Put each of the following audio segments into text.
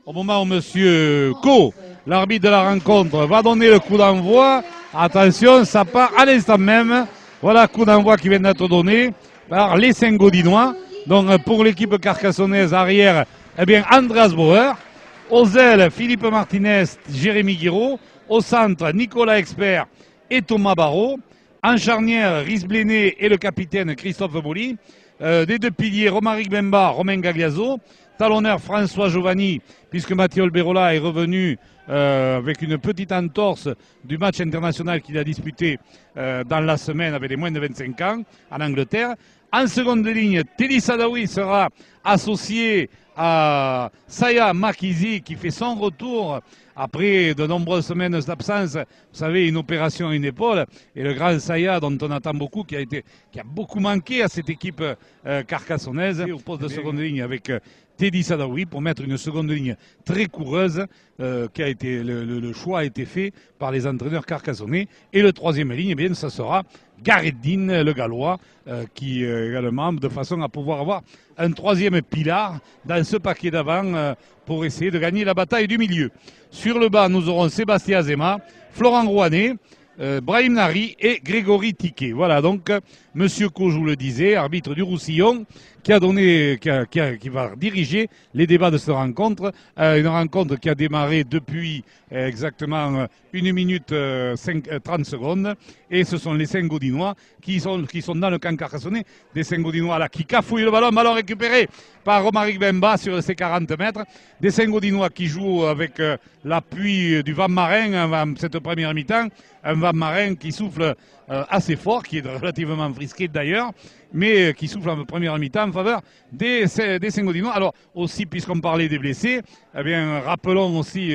au moment où Monsieur Co, l'arbitre de la rencontre, va donner le coup d'envoi. Attention, ça part à l'instant même. Voilà, coup d'envoi qui vient d'être donné par les Saint-Gaudinois. Donc pour l'équipe carcassonnaise arrière, eh bien Andreas Bauer. Aux ailes, Philippe Martinez, Jérémy Guiraud. Au centre, Nicolas Expert et Thomas Barrault. En charnière, Rhys Bléné et le capitaine Christophe Boli. Des deux piliers, Romaric Bemba, Romain Gagliaso. Talonneur François Giovanni, puisque Mathieu Alberola est revenu avec une petite entorse du match international qu'il a disputé dans la semaine avec les moins de 25 ans en Angleterre. En seconde ligne, Teddy Sadawi sera associé à Saya Makizi qui fait son retour après de nombreuses semaines d'absence. Vous savez, une opération à une épaule. Et le grand Saya, dont on attend beaucoup, qui a beaucoup manqué à cette équipe carcassonnaise. Au poste de seconde ligne avec Teddy Sadawi pour mettre une seconde ligne très coureuse. Le choix a été fait par les entraîneurs carcassonnais. Et le troisième ligne, eh bien, ça sera Gareth Dean, le Gallois, qui également, de façon à pouvoir avoir un troisième pilar dans ce paquet d'avant pour essayer de gagner la bataille du milieu. Sur le bas, nous aurons Sébastien Azema, Florent Rouanet, Brahim Nari et Grégory Tiquet. Voilà donc Monsieur Co, je vous le disais, arbitre du Roussillon, qui va diriger les débats de cette rencontre. Une rencontre qui a démarré depuis exactement 1 minute 30 secondes. Et ce sont les Saint-Gaudinois qui sont dans le camp carcassonnais. Des Saint-Gaudinois là qui cafouillent le ballon récupéré par Romaric Bemba sur ses 40 mètres. Des Saint-Gaudinois qui jouent avec l'appui du vent marin cette première mi-temps. Un vent marin qui souffle assez fort, qui est relativement frisqué d'ailleurs, mais qui souffle en première mi-temps en faveur des Saint-Gaudinois. Alors aussi, puisqu'on parlait des blessés, eh bien, rappelons aussi,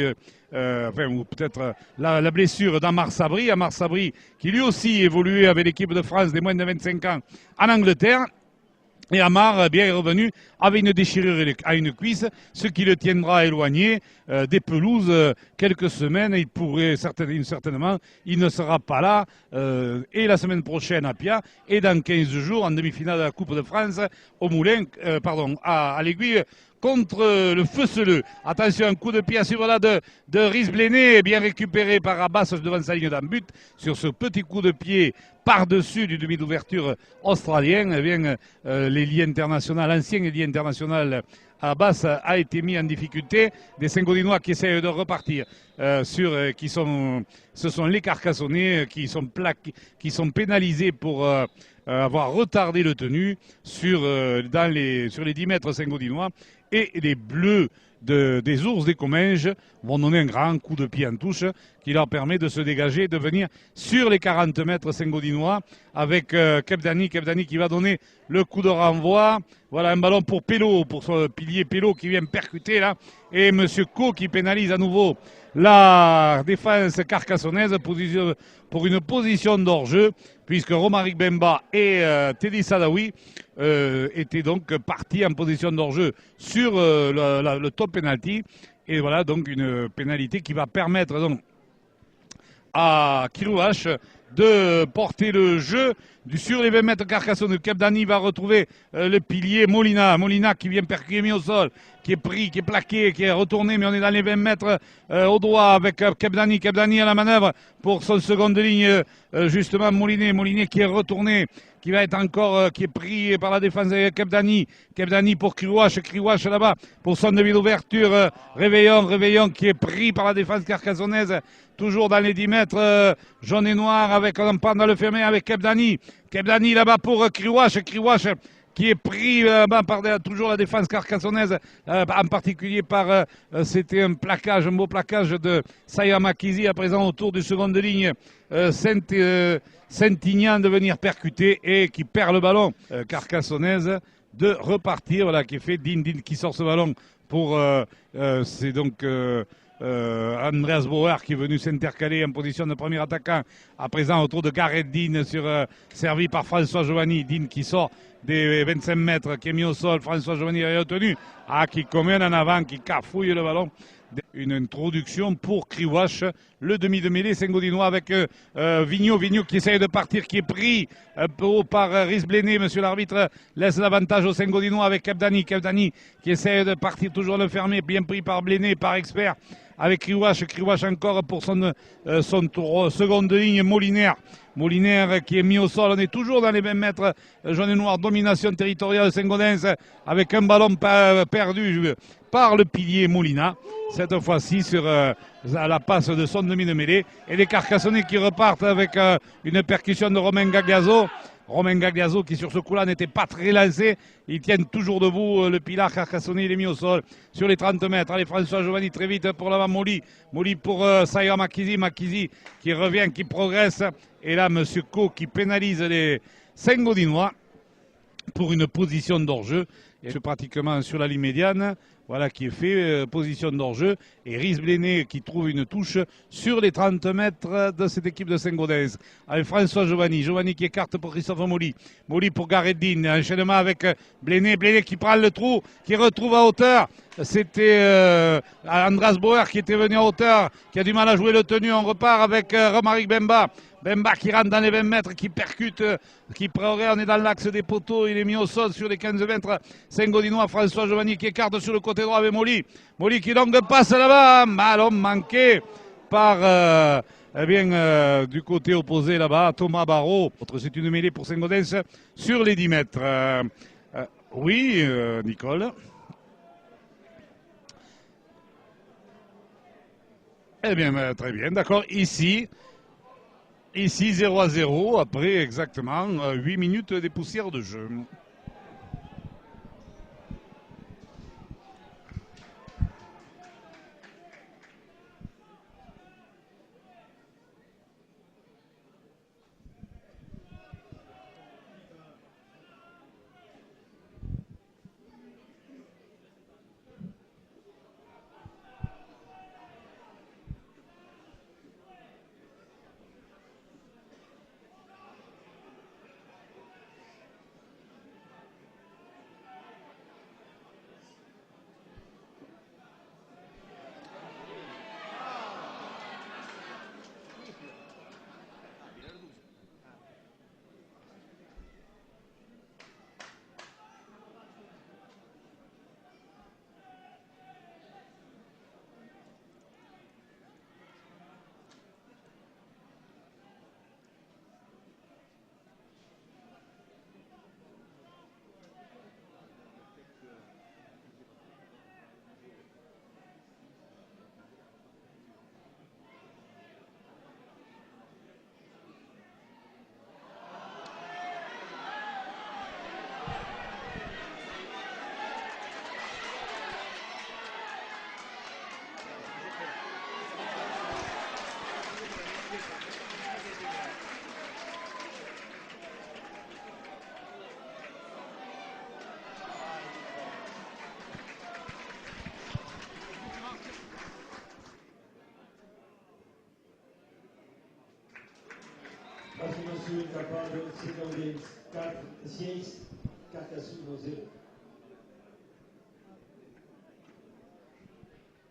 ou peut-être la blessure d'Amar Sabri. Amar Sabri qui lui aussi évoluait avec l'équipe de France des moins de 25 ans en Angleterre. Et Amar bien est revenu avec une déchirure à une cuisse, ce qui le tiendra éloigné des pelouses quelques semaines. Il pourrait certainement, il ne sera pas là et la semaine prochaine à Pia et dans 15 jours en demi-finale de la Coupe de France au Moulin, à l'Aiguille contre le Feuceleux. Attention, un coup de pied à suivre là de Rhys Bléné, bien récupéré par Abbas devant sa ligne d'en but sur ce petit coup de pied par-dessus du demi d'ouverture australien. Eh bien, l'ailier international, l'ancien ailier international Abbas a été mis en difficulté. Des Saint-Gaudinois qui essayent de repartir ce sont les Carcassonnais qui sont pénalisés pour avoir retardé le tenu sur les 10 mètres Saint-Gaudinois. Et les Bleus des Ours des Comminges vont donner un grand coup de pied en touche qui leur permet de se dégager, de venir sur les 40 mètres Saint-Gaudinois avec Kebdani qui va donner le coup de renvoi. Voilà un ballon pour Pello, pour son pilier Pello qui vient percuter là. Et Monsieur Co qui pénalise à nouveau la défense carcassonnaise pour une position d'hors-jeu, puisque Romaric Bemba et Teddy Sadawi étaient donc partis en position d'hors-jeu sur le top penalty. Et voilà donc une pénalité qui va permettre donc à Kirouache de porter le jeu sur les 20 mètres carcassonneux. Kebdani va retrouver le pilier Molina qui vient percuter, mis au sol, qui est pris, qui est plaqué, qui est retourné, mais on est dans les 20 mètres au droit avec Kebdani à la manœuvre pour son seconde ligne, justement Molinet qui est retourné, qui va être encore, qui est pris par la défense de Kebdani pour Kirouache là-bas, pour son demi d'ouverture, Réveillon qui est pris par la défense carcassonnaise, toujours dans les 10 mètres, jaune et noir, avec un pendant le fermé avec Kebdani là-bas pour Kirouache qui est pris par toujours la défense carcassonnaise, en particulier par, c'était un beau plaquage de Saya Makizi à présent autour du seconde ligne, Saint-Ignan de venir percuter et qui perd le ballon, carcassonnaise de repartir, voilà, qui fait Dean qui sort ce ballon pour, c'est donc Andreas Bauer qui est venu s'intercaler en position de premier attaquant, à présent autour de Gareth Dean servi par François Giovanni. Dean qui sort des 25 mètres, qui est mis au sol, François Giovanni est retenu, qui commène en avant, qui cafouille le ballon Une introduction pour Kriwash, le demi de mêlée Saint-Gaudinois avec Vigneault qui essaye de partir, qui est pris un peu haut par Risbléné. Monsieur l'arbitre laisse l'avantage au Saint-Gaudinois avec Kebdani qui essaye de partir, toujours le fermer, bien pris par Bléné, par Expert. Avec Kriwash encore pour son tour, seconde ligne, Molinaire qui est mis au sol. On est toujours dans les 20 mètres. Jaune et noir, domination territoriale Saint-Gaudens avec un ballon perdu par le pilier Molina. Cette fois-ci sur la passe de son demi de mêlée. Et les Carcassonnais qui repartent avec une percussion de Romain Gagliaso. Romain Gagliaso qui sur ce coup-là n'était pas très lancé. Ils tiennent toujours debout. Le pilar Carcassonne, il est mis au sol sur les 30 mètres. Allez, François Giovanni très vite pour l'avant Molly. Molly pour Saïra Makizi qui revient, qui progresse. Et là, Monsieur Co qui pénalise les Saint-Gaudinois pour une position d'hors-jeu. Et pratiquement sur la ligne médiane. Voilà qui est fait, position d'hors-jeu. Et Risbléné qui trouve une touche sur les 30 mètres de cette équipe de Saint-Gaudens. Avec François Giovanni qui écarte pour Christophe Molly. Molly pour Gareddine. Enchaînement avec Bléné qui prend le trou, qui retrouve à hauteur. C'était Andras Bauer qui était venu à hauteur, qui a du mal à jouer le tenu. On repart avec Romaric Bemba. Bemba qui rentre dans les 20 mètres, qui percute, qui on est dans l'axe des poteaux, il est mis au sol sur les 15 mètres. Saint-Gaudinois, François Giovanni qui écarte sur le côté droit avec Molly. Molly qui donc passe là-bas, ballon manqué par du côté opposé là-bas, Thomas Barrault. C'est une mêlée pour Saint-Gaudens sur les 10 mètres. Oui, Nicole. Eh bien, très bien, d'accord. Ici 0-0 après exactement 8 minutes des poussières de jeu.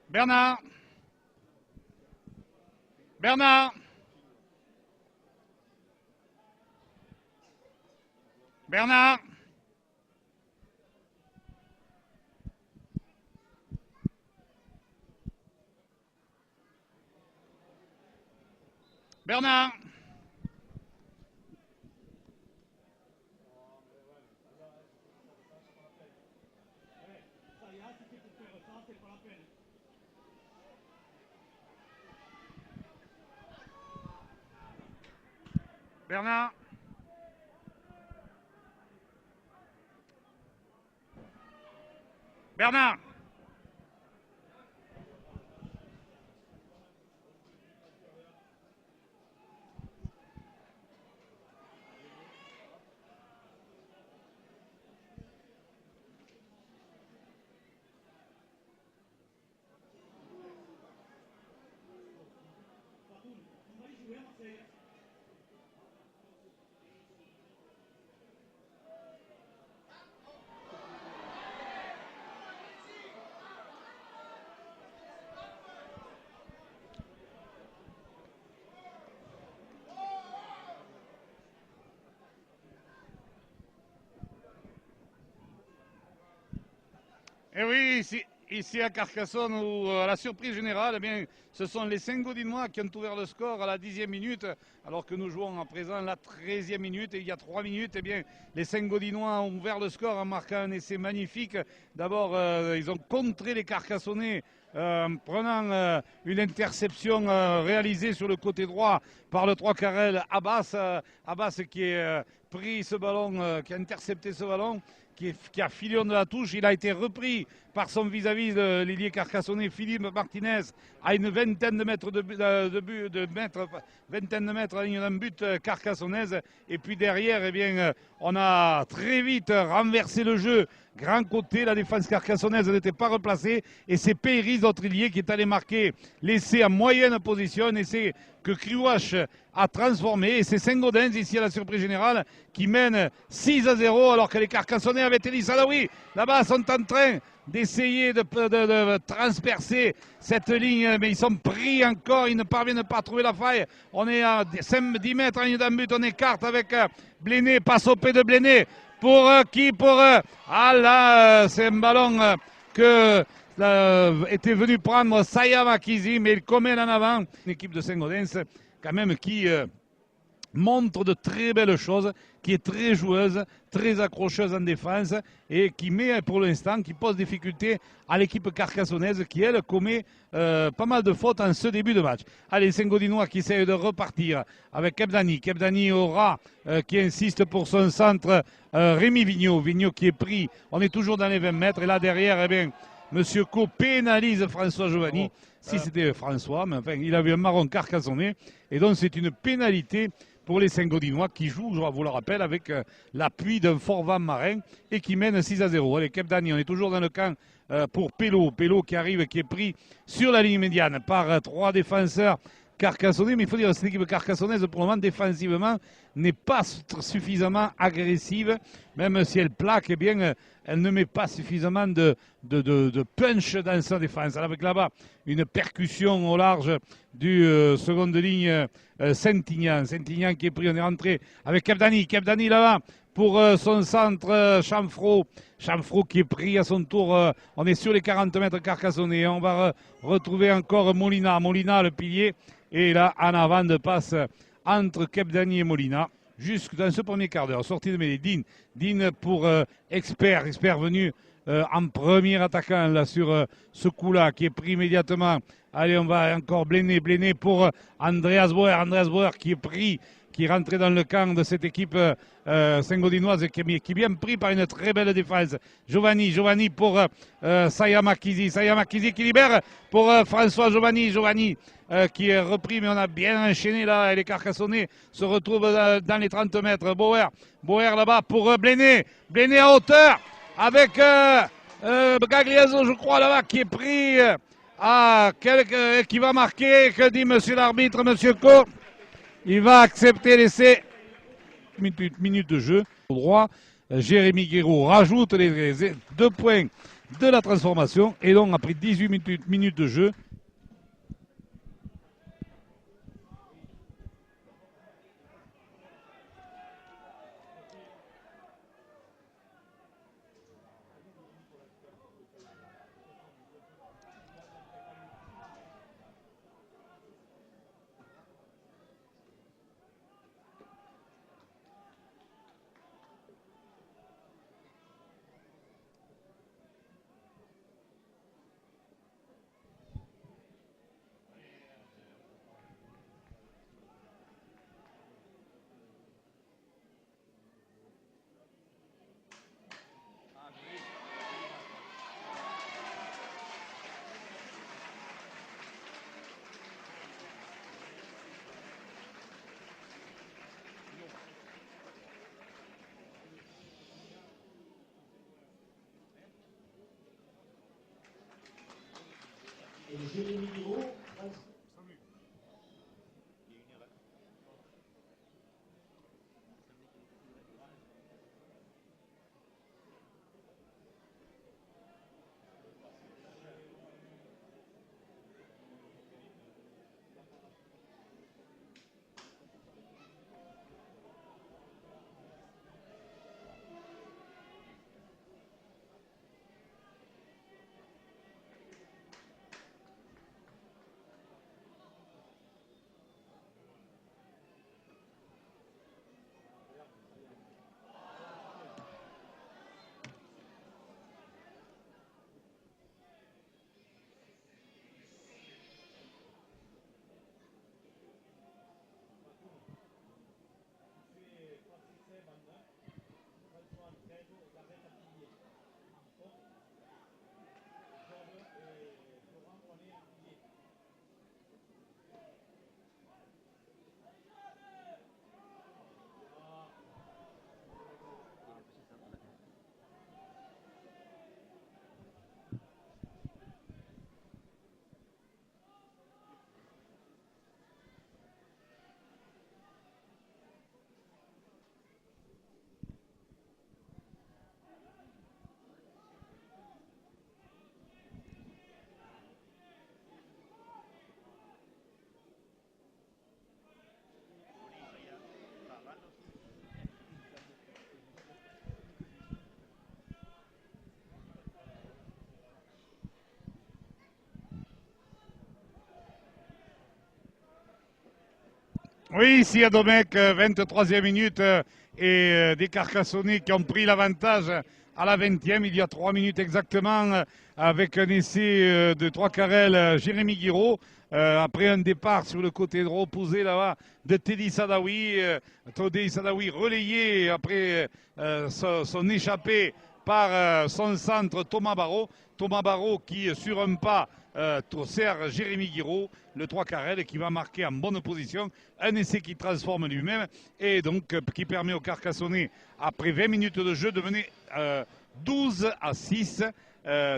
Bernard. Bernard. Bernard. Bernard. Bernard. Bernard. Et oui, ici à Carcassonne, où à la surprise générale, eh bien, ce sont les Saint-Gaudinois qui ont ouvert le score à la 10e minute, alors que nous jouons à présent la 13e minute. Et il y a 3 minutes, eh bien, les Saint-Gaudinois ont ouvert le score en marquant un essai magnifique. D'abord, ils ont contré les Carcassonnais en prenant une interception réalisée sur le côté droit par le 3 Carrel Abbas. Abbas qui a pris ce ballon, qui a intercepté ce ballon, qui a filé de la touche. Il a été repris par son vis-à-vis de l'ailier carcassonnais Philippe Martinez à une vingtaine de mètres vingtaine de mètres à la ligne d'un but carcassonnaise. Et puis derrière, eh bien, on a très vite renversé le jeu. Grand côté, la défense carcassonnaise n'était pas replacée et c'est Peyris, notre ailier, qui est allé marquer l'essai en moyenne position, un essai que Kriouache a transformé. Et c'est Saint-Gaudens, ici à la surprise générale, qui mène 6-0 alors que les Carcassonnais avec Elie Salawi là-bas sont en train d'essayer de transpercer cette ligne, mais ils sont pris encore, ils ne parviennent pas à trouver la faille. On est à 10 mètres en ligne d'un but, on écarte avec Bléné, passe au pied de Bléné. Pour qui? Ah là, c'est un ballon que était venu prendre Sayama Kizi, mais il commet en avant. Une équipe de Saint-Gaudens, quand même, qui montre de très belles choses, qui est très joueuse, très accrocheuse en défense et qui met pour l'instant, qui pose difficulté à l'équipe carcassonnaise qui, elle, commet pas mal de fautes en ce début de match. Allez, Saint-Gaudinois qui essaie de repartir avec Kebdani. Kebdani aura qui insiste pour son centre. Rémi Vigneault. Vigneault qui est pris. On est toujours dans les 20 mètres. Et là, derrière, eh bien, Monsieur Co pénalise François Giovanni. Si c'était François, mais enfin, il avait un marron carcassonnais. Et donc, c'est une pénalité pour les Saint-Gaudinois qui jouent, je vous le rappelle, avec l'appui d'un fort vent marin et qui mène 6-0. Allez, Kebdani, on est toujours dans le camp pour Pello. Pello qui arrive, qui est pris sur la ligne médiane par 3 défenseurs carcassonnais. Mais il faut dire que cette équipe carcassonnaise, pour le moment, défensivement, n'est pas suffisamment agressive. Même si elle plaque, eh bien, elle ne met pas suffisamment de punch dans sa défense. Avec là-bas une percussion au large du seconde ligne Saint-Ignan. Saint-Ignan qui est pris, on est rentré avec Kebdani. Kebdani là-bas pour son centre Chamfro. Chamfro qui est pris à son tour. On est sur les 40 mètres carcassonnés. On va retrouver encore Molina. Molina, le pilier. Et là, en avant de passe entre Kebdani et Molina. Jusque dans ce premier quart d'heure. Sortie de mêlée. Dean pour Expert. Expert venu en premier attaquant là sur ce coup-là qui est pris immédiatement. Allez, on va encore Bléné pour Andreas Bauer. Andreas Bauer qui est pris, qui est rentré dans le camp de cette équipe Saint-Gaudinoise qui est bien pris par une très belle défense. Giovanni pour Sayama Kizi. Sayama Kizi qui libère pour François Giovanni qui est repris, mais on a bien enchaîné là. Et les Carcassonnais se retrouvent dans les 30 mètres. Bauer là-bas pour Bléné à hauteur avec Gagliaso, je crois, là-bas, qui est pris qui va marquer. Que dit monsieur l'arbitre, monsieur Co? Il va accepter l'essai. Minute de jeu. Au droit, Jérémy Guéraud rajoute les 2 points de la transformation. Et donc, après 18 minutes de jeu, Jérémy Guéraud. Oui, ici à Domecq, 23e minute et des Carcassonnais qui ont pris l'avantage à la 20e, il y a 3 minutes exactement, avec un essai de 3 carrels, Jérémy Guiraud, après un départ sur le côté droit opposé là-bas de Teddy Sadawi. Teddy Sadawi relayé après son échappée par son centre Thomas Barrault. Thomas Barrault qui, sur un pas, sert Jérémy Guiraud, le 3 carrel, qui va marquer en bonne position un essai qui transforme lui-même et donc qui permet aux Carcassonnais, après 20 minutes de jeu, de mener 12 à 6.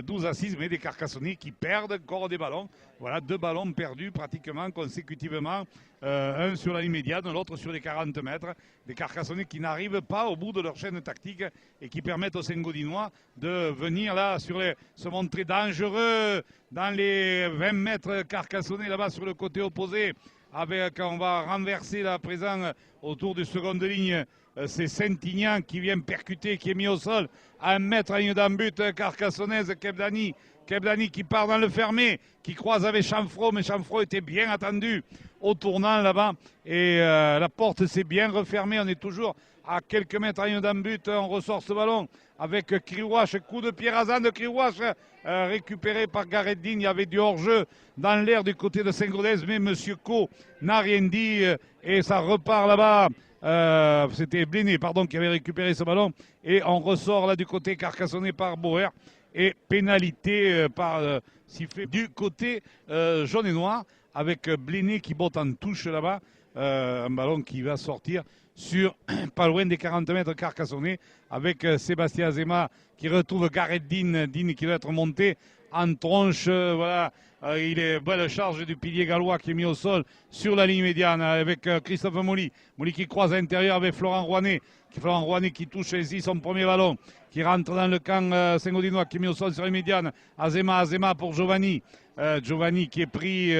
12 à 6, mais des Carcassonnais qui perdent encore des ballons. Voilà, 2 ballons perdus pratiquement consécutivement, un sur la ligne médiane, l'autre sur les 40 mètres. Des Carcassonnais qui n'arrivent pas au bout de leur chaîne tactique et qui permettent aux Saint-Gaudinois de venir là se montrer dangereux dans les 20 mètres Carcassonnais là-bas sur le côté opposé. On va renverser là à présent autour du seconde ligne. C'est Saint-Ignan qui vient percuter, qui est mis au sol à 1 mètre à ligne d'un but carcassonnaise. Kebdani qui part dans le fermé, qui croise avec Chanfro, mais Chanfro était bien attendu au tournant là-bas. Et la porte s'est bien refermée. On est toujours à quelques mètres à ligne d'un but. On ressort ce ballon avec Kriwash, coup de pied rasant de Kriwash, récupéré par Gareth Dean. Il y avait du hors-jeu dans l'air du côté de Saint-Gaudens, mais M. Co n'a rien dit et ça repart là-bas. C'était Bléné, qui avait récupéré ce ballon. Et on ressort là du côté carcassonné par Bauer. Et pénalité sifflée du côté jaune et noir, avec Bléné qui botte en touche là-bas. Un ballon qui va sortir sur pas loin des 40 mètres carcassonnés, avec Sébastien Azema qui retrouve Gareth Dean qui doit être monté en tronche. Voilà. Il est belle charge du pilier gallois qui est mis au sol sur la ligne médiane avec Christophe Molly. Molly qui croise à l'intérieur avec Florent Rouanet. Florent Rouanet qui touche ici son premier ballon, qui rentre dans le camp Saint-Gaudinois, qui est mis au sol sur la médiane. Azema pour Giovanni. Giovanni qui est pris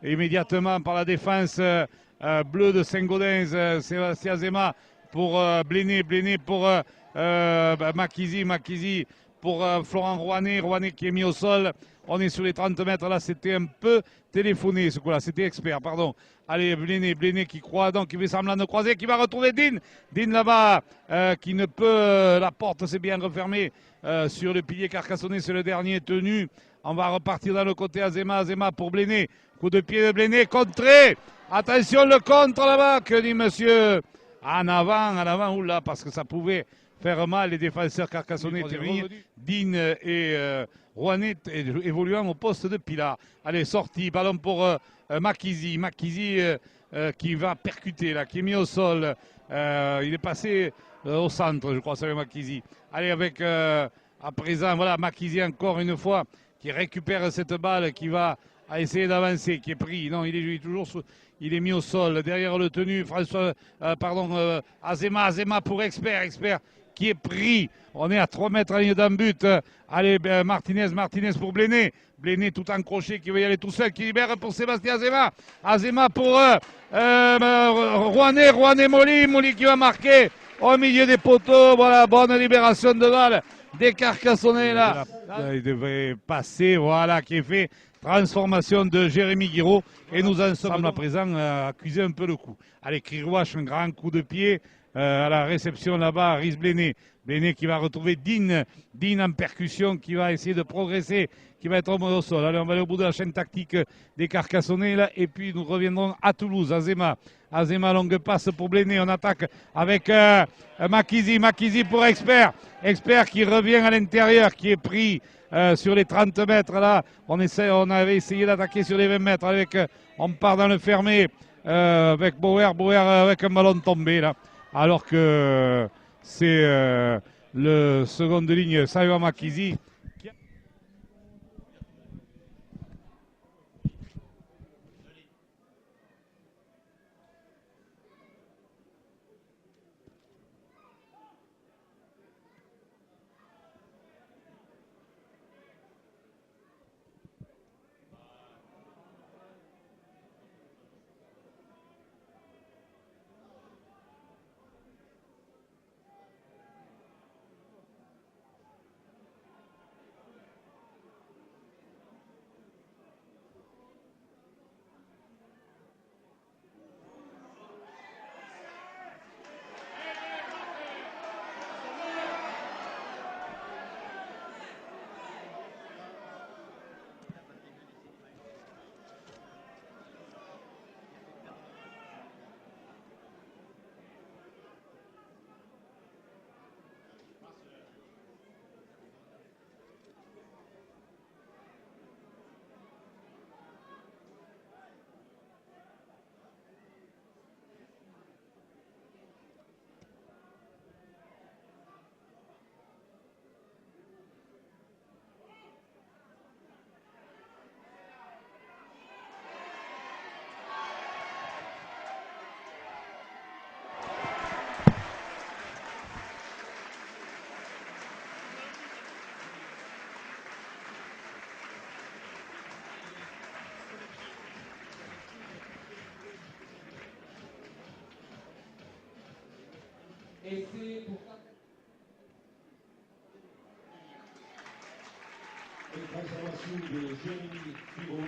immédiatement par la défense bleue de Saint-Gaudens. C'est Azema pour Bléné pour Makizi pour Florent Rouanet qui est mis au sol. On est sur les 30 mètres, là c'était un peu téléphoné ce coup-là, c'était expert, pardon. Allez, Bléné qui croit, donc qui fait semblant de croiser, qui va retrouver Dean là-bas, qui ne peut, la porte s'est bien refermée sur le pilier carcassonné, c'est le dernier tenu. On va repartir dans le côté Azema pour Bléné, coup de pied de Bléné, contré, attention le contre là-bas, que dit monsieur, en avant, oula, parce que ça pouvait faire mal, les défenseurs carcassonnais terminent. Dean et Rouanet évoluant au poste de Pilar. Allez, sortie, ballon pour Makizi qui va percuter là, qui est mis au sol. Il est passé au centre, je crois, c'est Makizi. Allez, avec à présent, voilà, Makizi encore une fois qui récupère cette balle, qui va essayer d'avancer, qui est pris. Non, il est toujours il est mis au sol derrière le tenu. Azema pour Expert qui est pris. On est à 3 mètres à ligne d'un but. Allez, Martinez pour Bléné tout encroché, qui veut y aller tout seul, qui libère pour Sébastien Azema pour Rouanet Molly qui va marquer au milieu des poteaux. Voilà, bonne libération de balle des Carcassonnais là. Il devait passer, voilà, qui est fait. Transformation de Jérémy Guiraud. Et nous en sommes à présent à accuser un peu le coup. Allez, Kriwash, un grand coup de pied à la réception là-bas, Rhys Bléné qui va retrouver Dean en percussion, qui va essayer de progresser, qui va être au sol. Allez, on va aller au bout de la chaîne tactique des Carcassonnais là, et puis nous reviendrons à Toulouse. Azema, longue passe pour Bléné, on attaque avec Makizi pour Expert qui revient à l'intérieur, qui est pris sur les 30 mètres là. On avait essayé d'attaquer sur les 20 mètres on part dans le fermé avec Bauer avec un ballon tombé là, alors que c'est le second de ligne Saiwa Makizi. Conservation de Jérémy Firo.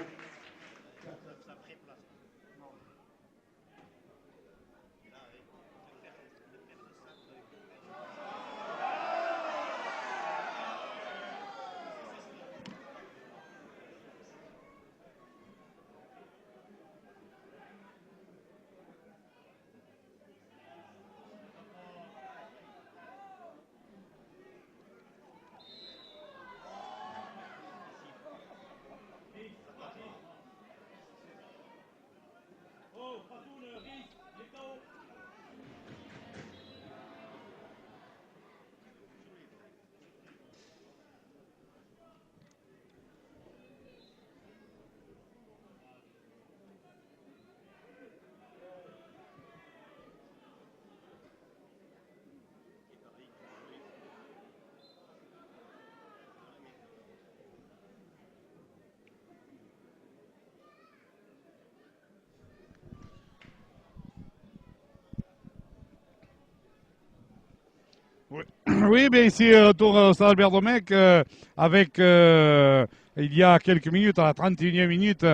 Oui, oui, bien ici, retour au stade Albert Domecq, avec, il y a quelques minutes, à la 31e minute,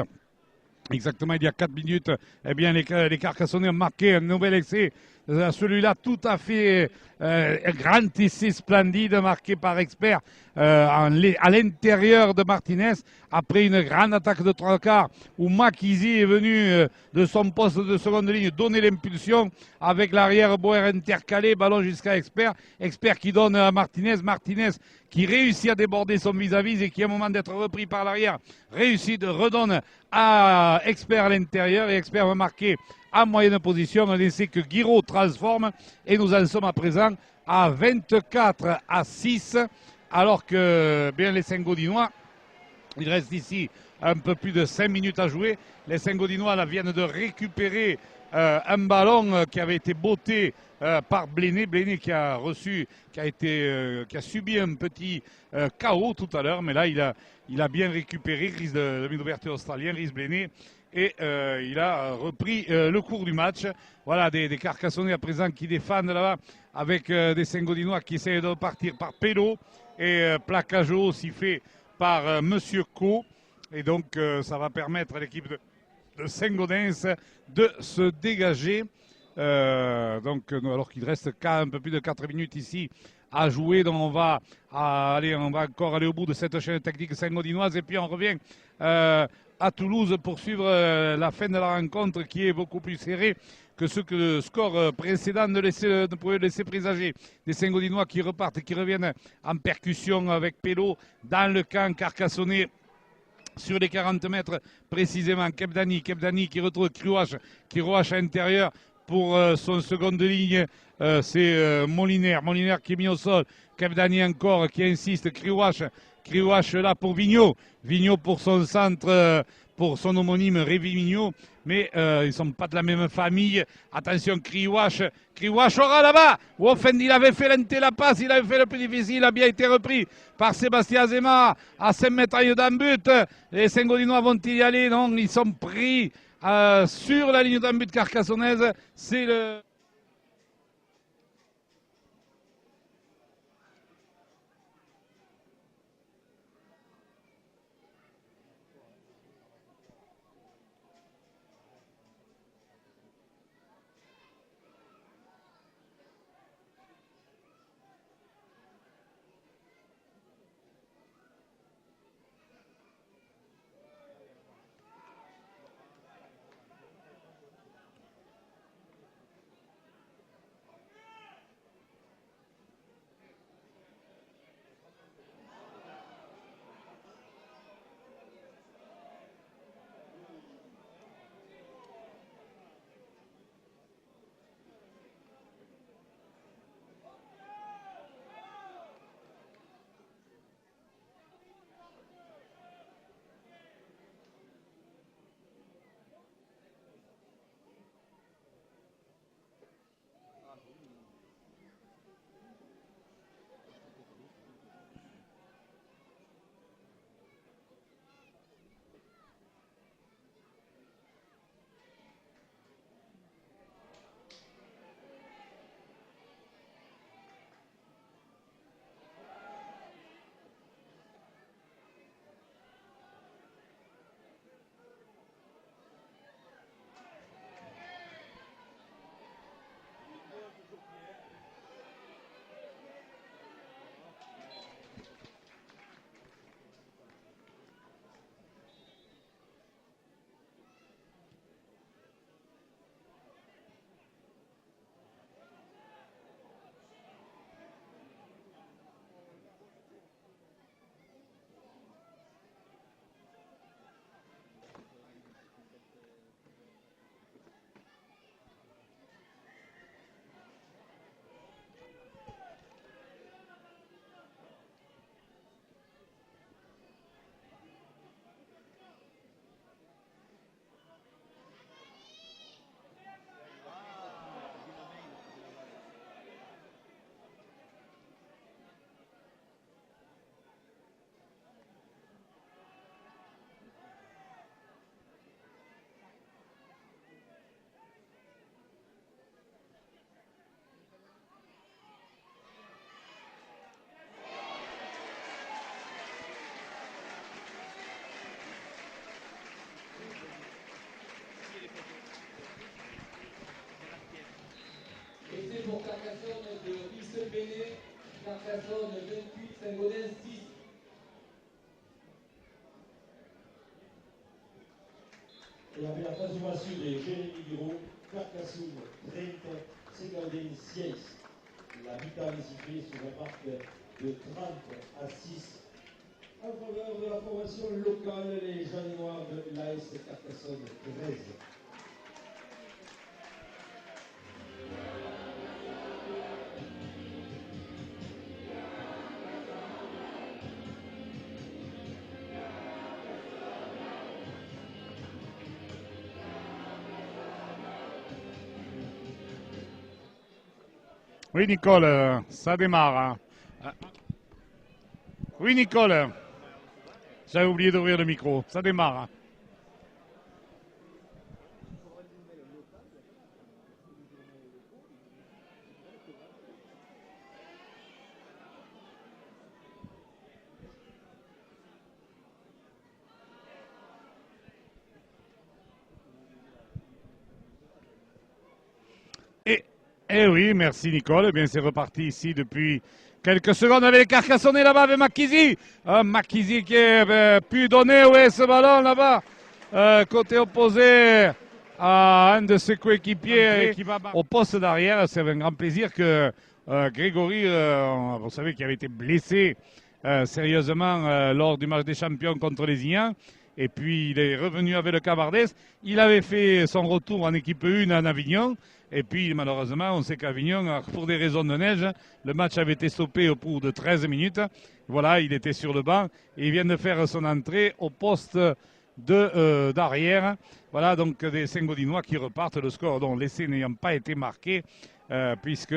exactement, il y a 4 minutes, eh bien, les Carcassonnais ont marqué un nouvel essai. Celui-là, tout à fait un grand essai splendide, marqué par Expert à l'intérieur de Martinez, après une grande attaque de 3 quarts, où Makizi est venu de son poste de seconde ligne donner l'impulsion avec l'arrière Boer intercalé, ballon jusqu'à Expert. Expert qui donne à Martinez. Martinez qui réussit à déborder son vis-à-vis et qui, à un moment d'être repris par l'arrière, réussit de redonne à Expert à l'intérieur et Expert va marquer en moyenne position un essai que Guiraud transforme et nous en sommes à présent à 24-6 alors que bien les Saint-Gaudinois, il reste ici un peu plus de 5 minutes à jouer. Les Saint-Gaudinois là, viennent de récupérer un ballon qui avait été botté par Bléné. Bléné qui a reçu, qui a subi un petit chaos tout à l'heure, mais là il a bien récupéré Rhys de l'ouverture australien, Rhys Bléné. Et il a repris le cours du match. Voilà des Carcassonnais à présent qui défendent là-bas avec des Saint-Gaudinois qui essayent de partir par Pélo et plaquage aussi fait par Monsieur Co. Et donc ça va permettre à l'équipe de Saint-Gaudens de se dégager. Alors qu'il reste un peu plus de 4 minutes ici à jouer, donc on va encore aller au bout de cette chaîne technique saint-gaudinoise et puis on revient à Toulouse pour suivre la fin de la rencontre qui est beaucoup plus serrée que ce que le score précédent ne pouvait laisser présager. Des Saint-Gaudinois qui repartent et qui reviennent en percussion avec Pélo dans le camp carcassonnais. Sur les 40 mètres précisément, Kebdani qui retrouve Kriouache à l'intérieur pour son seconde ligne, c'est Molinaire qui est mis au sol, Kebdani encore qui insiste, Kriouache là pour Vigneault pour son centre, pour son homonyme Révi Vigneault, mais ils ne sont pas de la même famille. Attention, Kriouache aura là-bas. Woffen, il avait fait la passe, il avait fait le plus difficile, il a bien été repris par Sébastien Azema à 5 mètres d'un but. Les Saint-Gaudinois vont-ils y aller? Non, ils sont pris sur la ligne d'un but carcassonnaise. C'est le... Isse Béné, Carcassonne 28, Saint-Gaudens 6. Et avec la transformation de Jérémy Giraud, Carcassonne 30, Saint-Gaudens 6. La mi-temps est sifflée sur la marque de 30 à 6 en faveur de la formation locale, les jaunes noirs de l'AS Carcassonne 13. Oui, Nicole, ça démarre. Hein. Oui, Nicole, j'avais oublié d'ouvrir le micro. Ça démarre. Hein. Eh oui, merci Nicole. Eh bien, c'est reparti ici depuis quelques secondes avec les Carcassonnais là-bas avec Makizi. Makizi qui a pu donner ce ballon là-bas. Côté opposé à un de ses coéquipiers qui va au poste d'arrière. C'est un grand plaisir que Grégory, vous savez, qui avait été blessé sérieusement lors du match des champions contre les Ignans. Et puis il est revenu avec le Cabardès. Il avait fait son retour en équipe 1 en Avignon. Et puis malheureusement, on sait qu'Avignon, pour des raisons de neige, le match avait été stoppé au bout de 13 minutes. Voilà, il était sur le banc et il vient de faire son entrée au poste d'arrière. Voilà, donc des Saint-Gaudinois qui repartent. Le score, dont l'essai n'ayant pas été marqué, puisque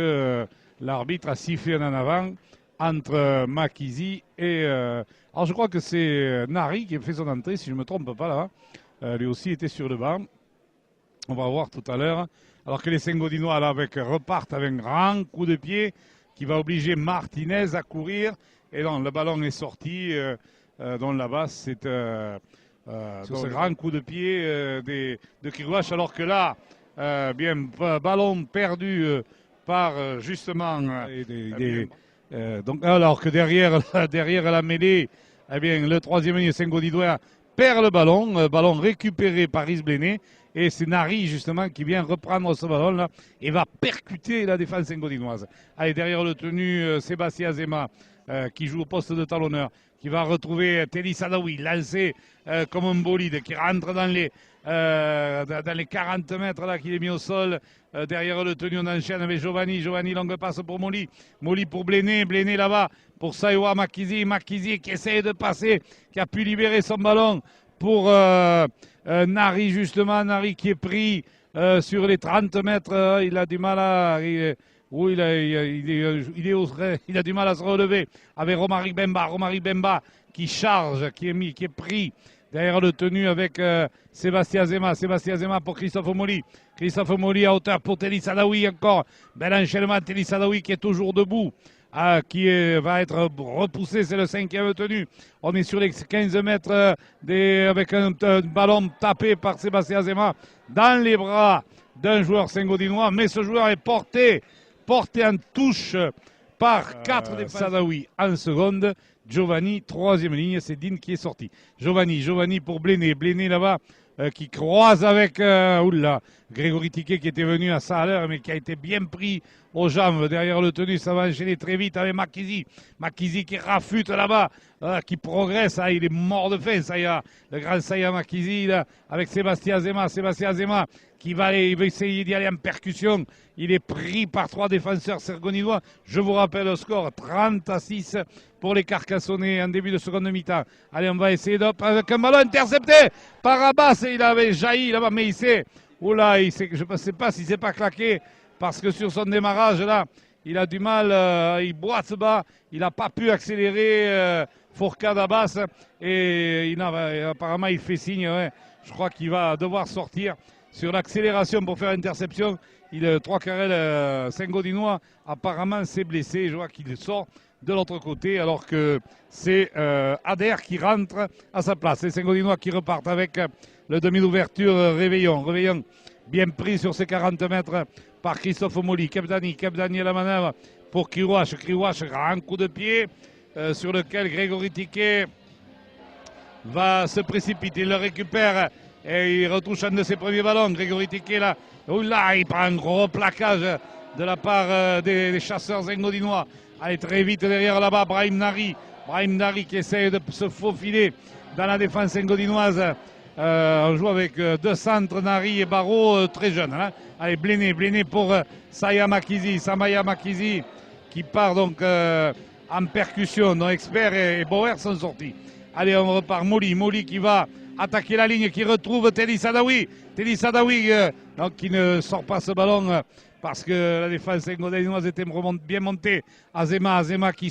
l'arbitre a sifflé en avant entre Makizi et... alors je crois que c'est Nari qui a fait son entrée, si je ne me trompe pas là. Lui aussi était sur le banc. On va voir tout à l'heure. Alors que les Saint-Gaudinois repartent avec un grand coup de pied qui va obliger Martinez à courir. Et non, le ballon est sorti. Donc là-bas, c'est sur ce grand coup de pied de Kirouache. Alors que là, ballon perdu par justement... donc, alors que derrière la mêlée, eh bien, le troisième ligne Saint-Gaudinois perd le ballon récupéré par Isbléné. Et c'est Nari, justement, qui vient reprendre ce ballon-là et va percuter la défense saint-gaudinoise. Allez, derrière le tenu, Sébastien Azema, qui joue au poste de talonneur, qui va retrouver Teddy Sadawi, lancé comme un bolide, qui rentre dans les 40 mètres, là, qu'il est mis au sol. Derrière le tenu, on enchaîne avec Giovanni. Giovanni, longue passe pour Molly. Molly pour Bléné. Bléné là-bas pour Saïwa Makizi. Makizi qui essaye de passer, qui a pu libérer son ballon pour Nari, justement. Nari qui est pris sur les 30 mètres. Il a du mal à... il a du mal à se relever avec Romaric Bemba. Romaric Bemba qui charge, qui est pris derrière le tenu avec Sébastien Azema. Sébastien Azema pour Christophe Molly. Christophe Molly à hauteur pour Teddy Sadawi encore. Bel enchaînement, Teddy Sadawi qui est toujours debout. Va être repoussé, c'est le 5e tenu. On est sur les 15 mètres avec un ballon tapé par Sébastien Azema dans les bras d'un joueur saint-gaudinois. Mais ce joueur est porté en touche par 4 des Sadawi en seconde. Giovanni, 3e ligne, c'est Dean qui est sorti. Giovanni pour Bléné. Bléné là-bas qui croise avec Grégory Tiquet qui était venu à ça à l'heure mais qui a été bien pris aux jambes derrière le tenu. Ça va enchaîner très vite avec Makizi. Makizi qui rafute là-bas, qui progresse. Il est mort de faim, ça y est. Le grand Saya Makizi là, avec Sébastien Azema. Sébastien Azema qui va essayer d'y aller en percussion. Il est pris par 3 défenseurs saint-gaudinois. Je vous rappelle le score, 30-6 pour les Carcassonnais en début de seconde mi-temps. Allez, on va essayer avec un ballon intercepté par Abbas. Il avait jailli là-bas, mais je ne sais pas s'il ne s'est pas claqué parce que sur son démarrage là, il a du mal, il boite bas, il n'a pas pu accélérer Fourcade Abbas et apparemment il fait signe. Ouais. Je crois qu'il va devoir sortir sur l'accélération pour faire interception. Trois Carrel Saint-Gaudinois apparemment s'est blessé. Je vois qu'il sort de l'autre côté alors que c'est Ader qui rentre à sa place. Les Saint-Gaudinois qui repartent avec le demi d'ouverture Réveillon. Réveillon bien pris sur ses 40 mètres par Christophe Molly. Kebdani à la manœuvre pour Kriwash. Kriwash, grand coup de pied sur lequel Grégory Tiquet va se précipiter. Il le récupère et il retouche un de ses premiers ballons. Grégory Tiquet là, là, il prend un gros plaquage de la part des chasseurs zengodinois. Allez, très vite derrière là-bas, Brahim Nari. Brahim Nari qui essaie de se faufiler dans la défense zengodinoise. On joue avec deux centres, Nari et Barreau, très jeunes. Hein. Allez, Bléné pour Samaya Makizi qui part donc en percussion. Donc Expert et Bauer sont sortis. Allez, on repart. Moli qui va attaquer la ligne, qui retrouve Teddy Sadawi. Teddy Sadawi donc, qui ne sort pas ce ballon parce que la défense zengodinoise était bien montée. Azema qui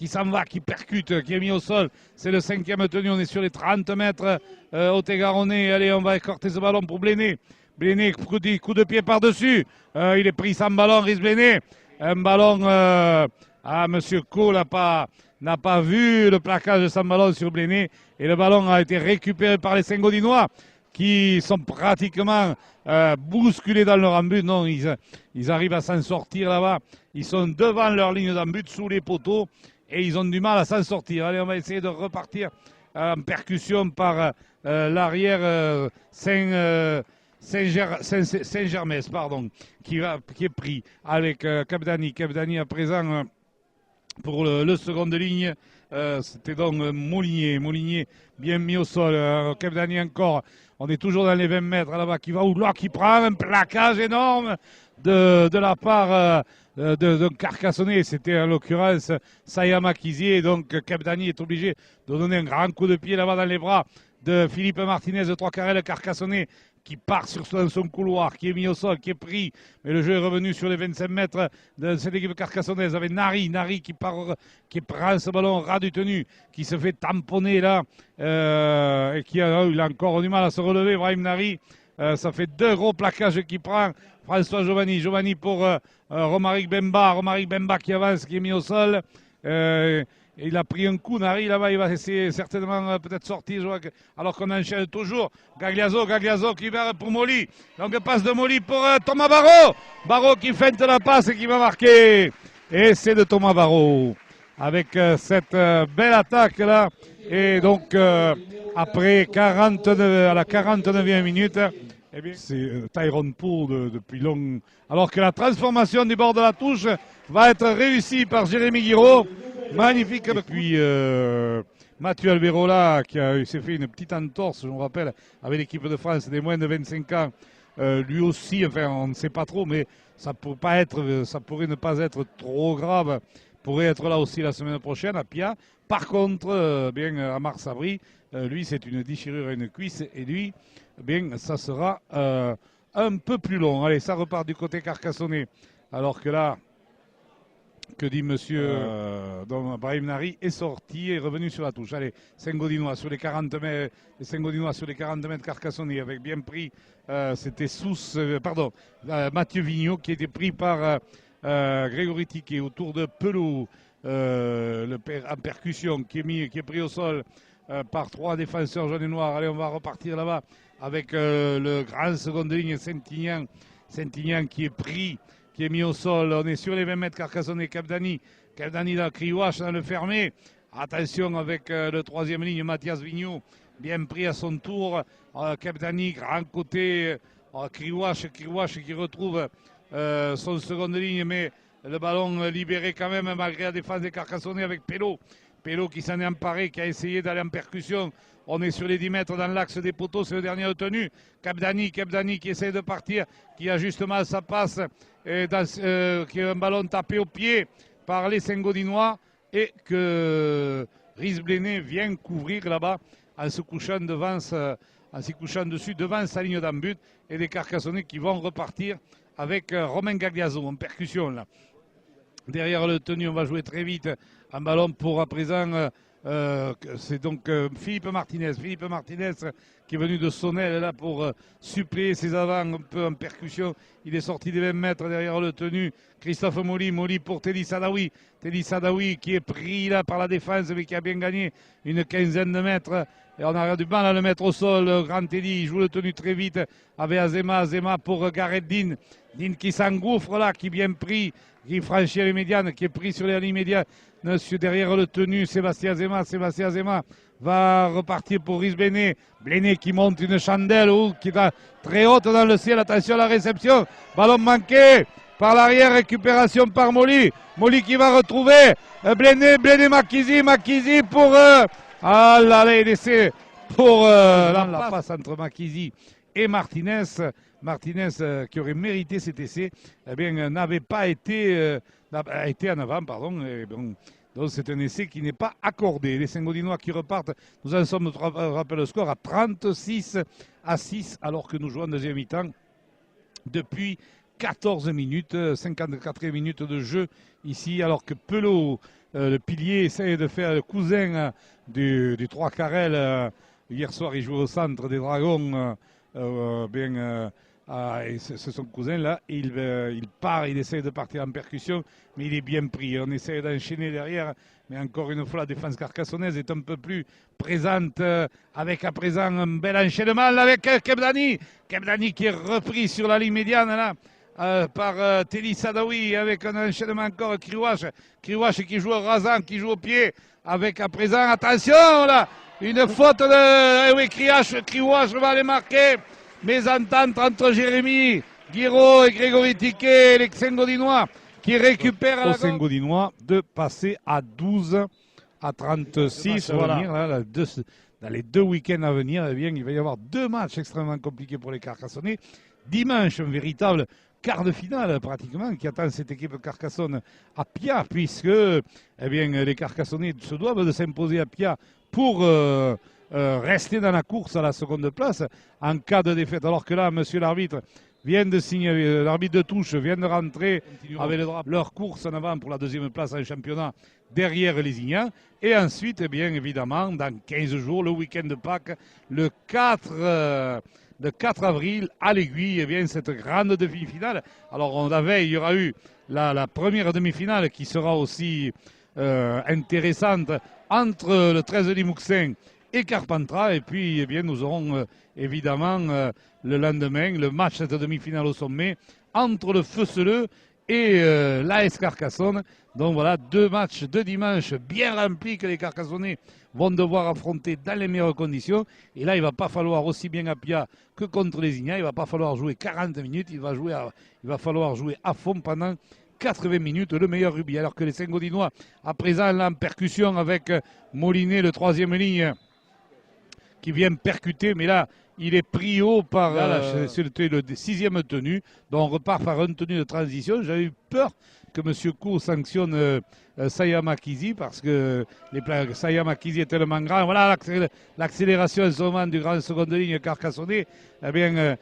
s'en va, qui percute, qui est mis au sol. C'est le 5e tenu, on est sur les 30 mètres au Tégaronais. Allez, on va écorter ce ballon pour Bléné. Bléné, coup de pied par-dessus. Il est pris sans ballon, Rhys Bléné. Un ballon, Monsieur Co n'a pas vu le plaquage de son ballon sur Bléné. Et le ballon a été récupéré par les zengodinois qui sont pratiquement bousculés dans leur embut. Non, ils arrivent à s'en sortir là-bas. Ils sont devant leur ligne d'embut, sous les poteaux, et ils ont du mal à s'en sortir. Allez, on va essayer de repartir en percussion par l'arrière Saint-Germain, pardon, qui est pris avec Kabdani. Kabdani à présent pour le second de ligne. C'était donc Molinier bien mis au sol. Kabdani encore. On est toujours dans les 20 mètres là-bas qui prend un plaquage énorme de la part de Carcassonnet. C'était en l'occurrence Sayama Kizier. Donc Kabdani est obligé de donner un grand coup de pied là-bas dans les bras de Philippe Martinez de 3 le Carcassonnet, qui part sur son couloir, qui est mis au sol, qui est pris. Mais le jeu est revenu sur les 25 mètres de cette équipe carcassonnaise avec Nari qui qui prend ce ballon ras du tenu, qui se fait tamponner là et il a encore du mal à se relever. Brahim Nari, ça fait 2 gros plaquages qu'il prend. François Giovanni pour Romaric Bemba qui avance, qui est mis au sol. Il a pris un coup, Nari, là-bas, il va essayer certainement peut-être sortir, alors qu'on enchaîne toujours. Gagliaso qui va pour Moli. Donc passe de Moli pour Thomas Barreau. Barreau qui feinte la passe et qui va marquer. Et c'est de Thomas Barreau. Avec cette belle attaque là. Et donc après à la 49e minute, eh bien, c'est Tyrone Poe depuis long. Alors que la transformation du bord de la touche va être réussie par Jérémy Guiraud. Magnifique. Et puis Mathieu Alberola qui s'est fait une petite entorse, je me rappelle, avec l'équipe de France des moins de 25 ans. Lui aussi, enfin on ne sait pas trop, mais ça pourrait ne pas être trop grave. Pourrait être là aussi la semaine prochaine à Pia. Par contre, bien à Mars-Abri, lui c'est une déchirure à une cuisse et lui, bien ça sera un peu plus long. Allez, ça repart du côté carcassonnais. Alors que là, que dit monsieur Brahim Nari est sorti et est revenu sur la touche. Allez, Saint-Gaudinois sur les 40 mètres, Carcassonne avec bien pris, c'était Mathieu Vigneault qui était pris par Grégory Tiquet autour de Pelot, en percussion qui est pris au sol par 3 défenseurs jaunes et noirs. Allez, on va repartir là-bas avec le grand second de ligne Saint-Ignan qui est pris, qui est mis au sol. On est sur les 20 mètres Carcassonne. Kabdani dans Kriwash dans le fermé. Attention avec le 3e ligne Mathias Vigneault, bien pris à son tour. Kabdani, grand côté. Kriwash qui retrouve son seconde ligne, mais le ballon libéré quand même malgré la défense des Carcassonnais avec Pelot. Pelot qui s'en est emparé, qui a essayé d'aller en percussion. On est sur les 10 mètres dans l'axe des poteaux, c'est le dernier retenu. Kabdani qui essaie de partir, qui a justement sa passe, qui est un ballon tapé au pied par les Saint-Gaudinois et que Rhys Bléné vient couvrir là-bas en se couchant dessus devant sa ligne d'embut, et les Carcassonnais qui vont repartir avec Romain Gagliaso en percussion là. Derrière le tenu, on va jouer très vite un ballon pour à présent. C'est donc Philippe Martinez qui est venu de Sonnel là pour suppléer ses avants un peu en percussion. Il est sorti des 20 mètres derrière le tenu. Christophe Moli pour Teddy Sadawi qui est pris là par la défense mais qui a bien gagné une quinzaine de mètres Et on a du mal à le mettre au sol. Grand Teddy, il joue le tenue très vite avec Azema. Azema pour Gareth Dean. Dean qui s'engouffre là, qui est bien pris, qui franchit les médianes, qui est pris sur les lignes médianes. Derrière le tenue, Sébastien Azema. Sébastien Azema va repartir pour Rhys Blenay. Blenay qui monte une chandelle qui est très haute dans le ciel. Attention à la réception. Ballon manqué par l'arrière, récupération par Molly. Molly qui va retrouver Blenay. Blenay Makizi pour... ah là là, il essaie pour la passe entre Makizi et Martinez. Martinez qui aurait mérité cet essai, eh bien, n'avait pas été, en avant, pardon. Donc c'est un essai qui n'est pas accordé. Les Saint-Gaudinois qui repartent, nous en sommes, rappelle le score, à 36-6 alors que nous jouons en deuxième mi-temps depuis 14 minutes, 54 minutes de jeu ici, alors que Pelot, le pilier, essaye de faire le cousin du 3 Carrel. Hier soir, il jouait au centre des Dragons. Et c'est son cousin là, il part, il essaie de partir en percussion, mais il est bien pris. On essaie d'enchaîner derrière, mais encore une fois, la défense carcassonnaise est un peu plus présente, avec à présent un bel enchaînement là, avec Kebdani. Kebdani qui est repris sur la ligne médiane là. Par Teddy Sadawi avec un enchaînement encore Kriwash qui joue au rasant, qui joue au pied avec à présent, attention là, une faute de Kriwash va aller marquer. Mésentente entre Jérémy Guiraud et Grégory Tiquet, les Saint-Gaudinois qui récupèrent aux Saint-Gaudinois de passer à 12 à 36. Voilà. Venir, là, dans les 2 week-ends à venir, eh bien, il va y avoir 2 matchs extrêmement compliqués pour les Carcassonnais. Dimanche, un véritable quart de finale pratiquement qui attend cette équipe Carcassonne à Pia, puisque eh bien, les Carcassonnais se doivent de s'imposer à Pia pour rester dans la course à la seconde place en cas de défaite. Alors que là, monsieur l'arbitre vient de signer, l'arbitre de touche vient de rentrer avec leur course en avant pour la deuxième place en championnat derrière les Ignans. Et ensuite, eh bien évidemment, dans 15 jours, le week-end de Pâques, le 4 avril, à l'Aiguille, eh bien, cette grande demi-finale. Alors, la veille, il y aura eu la première demi-finale qui sera aussi intéressante entre le 13 Limouxin et Carpentras. Et puis, eh bien, nous aurons évidemment le lendemain le match de demi-finale au sommet entre le Feuceleux et l'AS Carcassonne. Donc voilà, 2 matchs de dimanche bien remplis que les Carcassonnais vont devoir affronter dans les meilleures conditions. Et là, il ne va pas falloir aussi bien à Pia que contre les Ignats. Il ne va pas falloir jouer 40 minutes. Il va falloir jouer à fond pendant 80 minutes, le meilleur rugby. Alors que les Saint-Gaudinois, à présent, là, en percussion avec Molinet, le 3e ligne, qui vient percuter, mais là, il est pris haut par c'est le 6e tenu. Donc on repart par un tenu de transition. J'avais eu peur que M. Cour sanctionne Sayama Kizi parce que Sayama Kizi est tellement grand. Voilà l'accélération en ce moment du grand seconde ligne carcassonnais. Eh bien,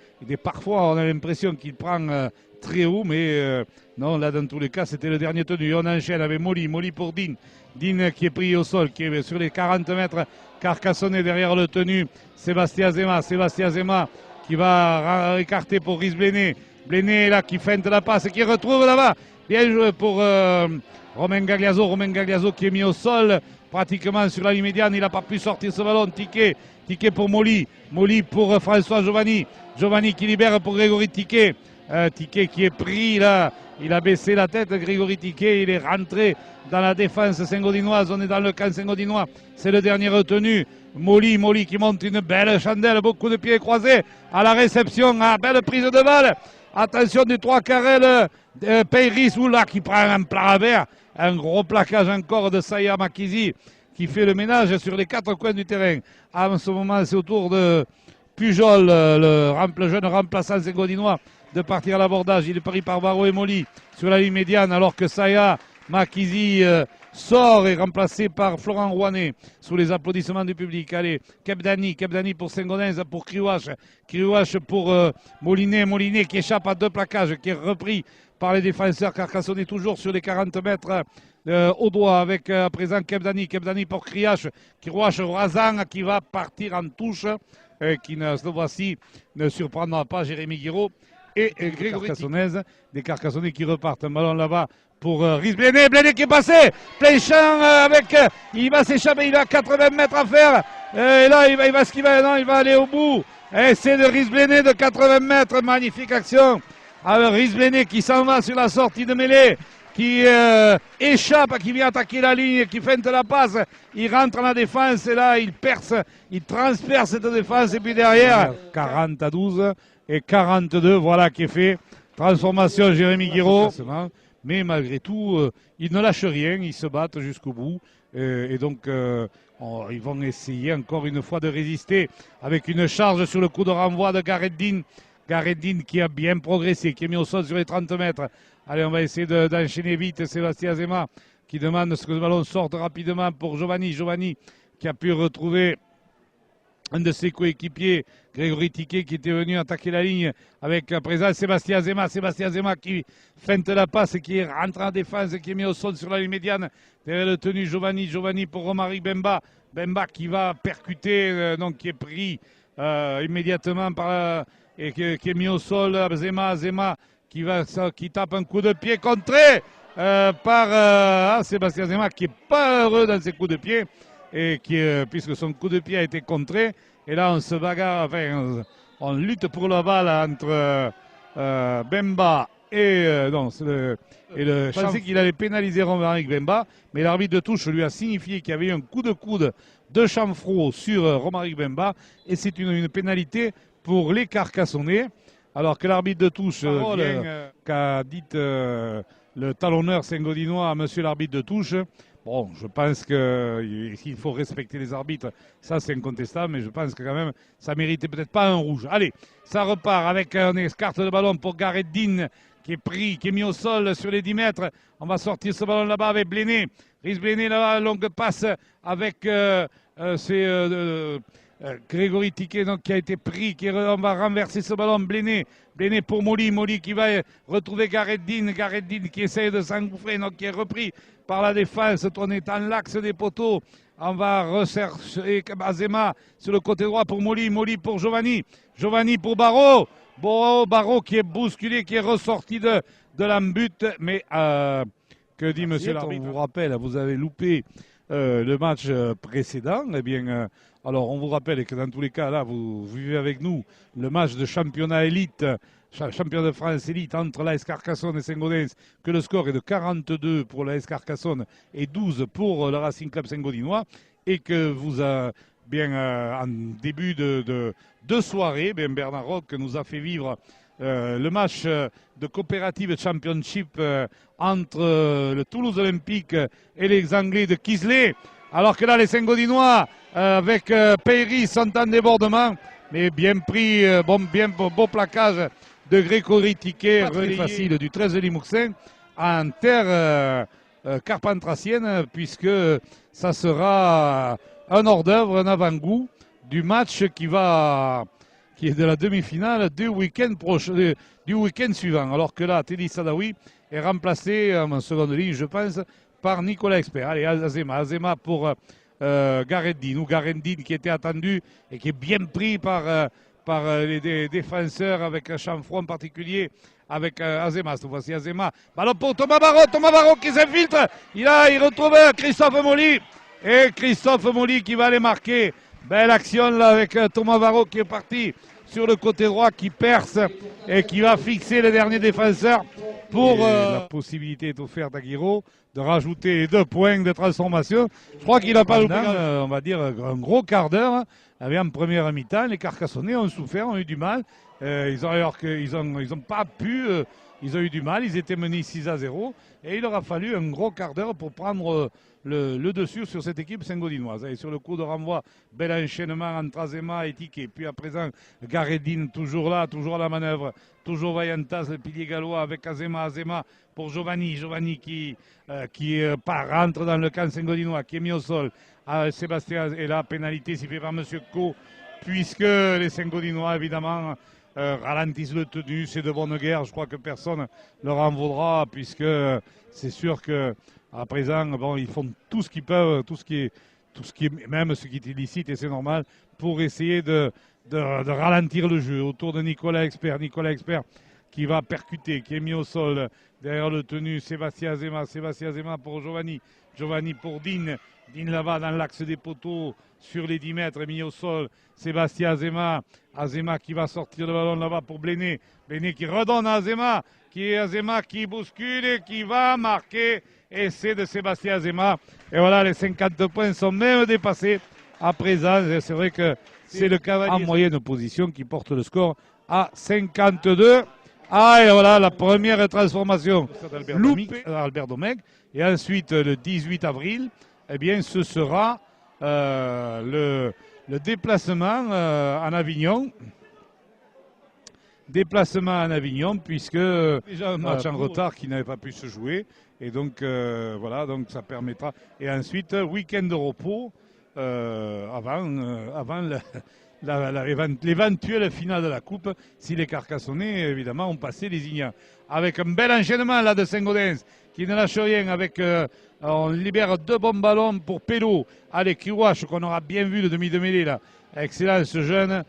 parfois on a l'impression qu'il prend très haut, mais non, là dans tous les cas c'était le dernier tenu. On enchaîne avec Molly pour Dean. Dean qui est pris au sol, qui est sur les 40 mètres carcassonnais derrière le tenu. Sébastien Zema qui va écarter pour Rhys Blenay. Blenay là qui feinte la passe et qui retrouve là-bas. Bien joué pour Romain Gagliaso. Romain Gagliaso qui est mis au sol pratiquement sur la ligne médiane. Il n'a pas pu sortir ce ballon. Tiquet pour Molly. Molly pour François Giovanni. Giovanni qui libère pour Grégory Tiquet. Tiquet qui est pris là. Il a baissé la tête. Grégory Tiquet, il est rentré dans la défense saint-gaudinoise. On est dans le camp saint-gaudinois. C'est le dernier retenu. Molly qui monte une belle chandelle. Beaucoup de pieds croisés à la réception. Belle prise de balle. Attention du 3 Carrel. Peiris Oula qui prend un plat à verre. Un gros plaquage encore de Sayama Kizi qui fait le ménage sur les 4 coins du terrain. En ce moment, c'est au tour de Pujol, le jeune remplaçant saint-gaudinois, de partir à l'abordage. Il est pris par Barreau et Molly sur la ligne médiane alors que Saya Makizi sort et remplacé par Florent Rouanet sous les applaudissements du public. Allez, Kebdani pour Saint-Gaudens, pour Kriwash pour Molinet qui échappe à 2 plaquages, qui est repris par les défenseurs carcassonnais toujours sur les 40 mètres au doigt avec à présent Kebdani pour Kriwash Razan qui va partir en touche qui cette fois-ci ne surprendra pas Jérémy Guiraud et Grégory Carcassonnaise, des Carcassonnais qui repartent. Un ballon là-bas pour Rhys Blenay qui est passé, plein champ il va s'échapper, il a 80 mètres à faire. Et là, il va aller au bout. Et c'est de Rizbléné de 80 mètres. Magnifique action. Alors Rizbléné qui s'en va sur la sortie de mêlée, qui échappe, qui vient attaquer la ligne, qui feinte la passe. Il rentre en la défense et là, il perce, il transperce cette défense. Et puis derrière, 40-12 et 42, voilà qui est fait. Transformation Jérémy Guiraud. Mais malgré tout, ils ne lâchent rien, ils se battent jusqu'au bout. Et donc, ils vont essayer encore une fois de résister avec une charge sur le coup de renvoi de Gareth Dean. Gareth Dean qui a bien progressé, qui est mis au sol sur les 30 mètres. Allez, on va essayer d'enchaîner vite. Sébastien Azema qui demande ce que le ballon sorte rapidement pour Giovanni. Giovanni qui a pu retrouver un de ses coéquipiers, Grégory Tiquet, qui était venu attaquer la ligne avec à présent Sébastien Azema. Sébastien Azema qui feinte la passe et qui rentre en défense et qui est mis au sol sur la ligne médiane. Derrière le tenu Giovanni. Giovanni pour Romaric Bemba. Bemba qui va percuter, donc qui est pris immédiatement par et qui est mis au sol. Azema qui tape un coup de pied contré par Sébastien Azema qui n'est pas heureux dans ses coups de pied. Et puisque son coup de pied a été contré, et là on se bagarre, enfin on lutte pour la balle entre Bemba et le je pensais qu'il allait pénaliser Romaric Bemba, mais l'arbitre de touche lui a signifié qu'il y avait eu un coup de coude de Chanfro sur Romaric Bemba, et c'est une pénalité pour les Carcassonnais, alors que l'arbitre de touche qu'a dit le talonneur Saint-Gaudinois à monsieur l'arbitre de touche. Bon, je pense qu'il faut respecter les arbitres, ça c'est incontestable, mais je pense que quand même, ça méritait peut-être pas un rouge. Allez, ça repart avec un escarte de ballon pour Gareth Dean, qui est pris, qui est mis au sol sur les 10 mètres. On va sortir ce ballon là-bas avec Bléné. Rhys Bléné, là, longue passe avec Grégory Tiquet donc, qui a été pris, on va renverser ce ballon. Bléné pour Molly. Molly qui va retrouver Gareth Dean. Gareth Dean qui essaye de s'engouffrer, donc qui est repris par la défense, tourné dans l'axe des poteaux. On va rechercher Azema sur le côté droit pour Molly. Molly pour Giovanni. Giovanni pour Barraud. Barraud qui est bousculé, qui est ressorti de l'embut. Mais que dit monsieur l'arbitre? On vous rappelle, vous avez loupé le match précédent. Eh bien, alors on vous rappelle que dans tous les cas, là, vous vivez avec nous le match de championnat élite, championnat de France élite entre l'AS Carcassonne et Saint-Gaudens, que le score est de 42 pour l'AS Carcassonne et 12 pour le Racing Club Saint-Gaudinois, et que vous en début de soirée, Bernard Roque nous a fait vivre le match de Coopérative Championship entre le Toulouse Olympique et les Anglais de Kisley. Alors que là, les Saint-Gaudinois, avec Peyri, sont en débordement, mais bien pris, beau plaquage de Grégory Tiquet, relayé facile du 13 de Limoussin, en terre carpentracienne, puisque ça sera un hors-d'œuvre, un avant-goût du match qui est de la demi-finale du week-end suivant. Alors que là, Teddy Sadawi est remplacé en seconde ligne, je pense, par Nicolas Expert. Allez, Azema pour Gareth Dean, ou Gareth Dean qui était attendu et qui est bien pris par les défenseurs, avec Chanfro en particulier, avec Azema. Cette fois-ci, Azema. Ballon pour Thomas Barraud qui s'infiltre. Il retrouve Christophe Molly. Et Christophe Molly qui va aller marquer. Belle action là avec Thomas Barraud qui est parti sur le côté droit, qui perce et qui va fixer le dernier défenseur pour la possibilité est offerte à Guiraud de rajouter les 2 points de transformation. Je crois qu'il n'a pas loupé, on va dire, un gros quart d'heure. En première mi-temps, les Carcassonnais ont souffert, ont eu du mal. Ils ont pas pu, ils ont eu du mal, ils étaient menés 6-0 et il leur a fallu un gros quart d'heure pour prendre le dessus sur cette équipe saint-gaudinoise. Et sur le coup de renvoi, bel enchaînement entre Azema et Tiquet. Puis à présent, Gareth Dean toujours là, toujours à la manœuvre, toujours Vaillantas, le pilier gallois avec Azema pour Giovanni qui rentre dans le camp saint-gaudinois, qui est mis au sol. Sébastien, et là, pénalité sifflée par M. Co, puisque les Saint-Gaudinois, évidemment, ralentissent le tenu. C'est de bonne guerre. Je crois que personne ne leur en vaudra, puisque c'est sûr que à présent, bon, ils font tout ce qu'ils peuvent, tout ce qui est, même ce qui est illicite, et c'est normal, pour essayer de ralentir le jeu. Autour de Nicolas Expert qui va percuter, qui est mis au sol derrière le tenu. Sébastien Azema pour Giovanni pour Dean. Dine là-bas dans l'axe des poteaux sur les 10 mètres mis au sol. Sébastien Azema. Azema qui va sortir le ballon là-bas pour Bléné. Bléné qui redonne à Azema. Azema qui bouscule et qui va marquer. Et c'est de Sébastien Azema. Et voilà, les 50 points sont même dépassés à présent. C'est vrai que c'est le cavalier en moyenne position qui porte le score à 52. Ah, et voilà la première transformation loupée Albert Domecq. Et ensuite, le 18 avril, eh bien, ce sera le déplacement en Avignon. Déplacement en Avignon, puisque déjà un match en retard qui n'avait pas pu se jouer. Et donc, voilà, donc ça permettra. Et ensuite, week-end de repos avant l'éventuelle finale de la Coupe, si les Carcassonnais, évidemment, ont passé les Ignats. Avec un bel enchaînement là de Saint-Gaudens, qui ne lâche rien, avec on libère 2 bons ballons pour Pello. Allez, Kirouache, qu'on aura bien vu le demi de mêlée là. Excellent ce jeune,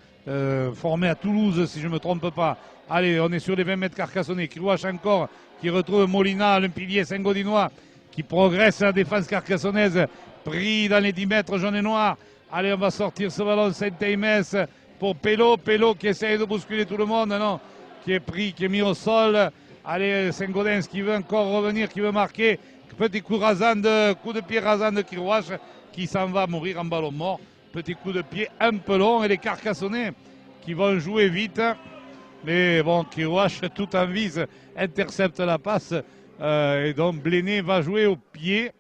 formé à Toulouse, si je ne me trompe pas. Allez, on est sur les 20 mètres Carcassonnais. Kirouache encore, qui retrouve Molina, le pilier Saint-Gaudinois, qui progresse à la défense carcassonnaise, pris dans les 10 mètres jaune et noir. Allez, on va sortir ce ballon Saint-Aimès pour Pello. Pello qui essaye de bousculer tout le monde, non, qui est pris, qui est mis au sol. Allez, Saint-Gaudens qui veut encore revenir, qui veut marquer. Petit coup de pied rasant de Kirouache qui s'en va mourir en ballon mort. Petit coup de pied un peu long et les Carcassonnais qui vont jouer vite. Mais bon, Kirouache, tout en vise, intercepte la passe. Et donc Bléné va jouer au pied.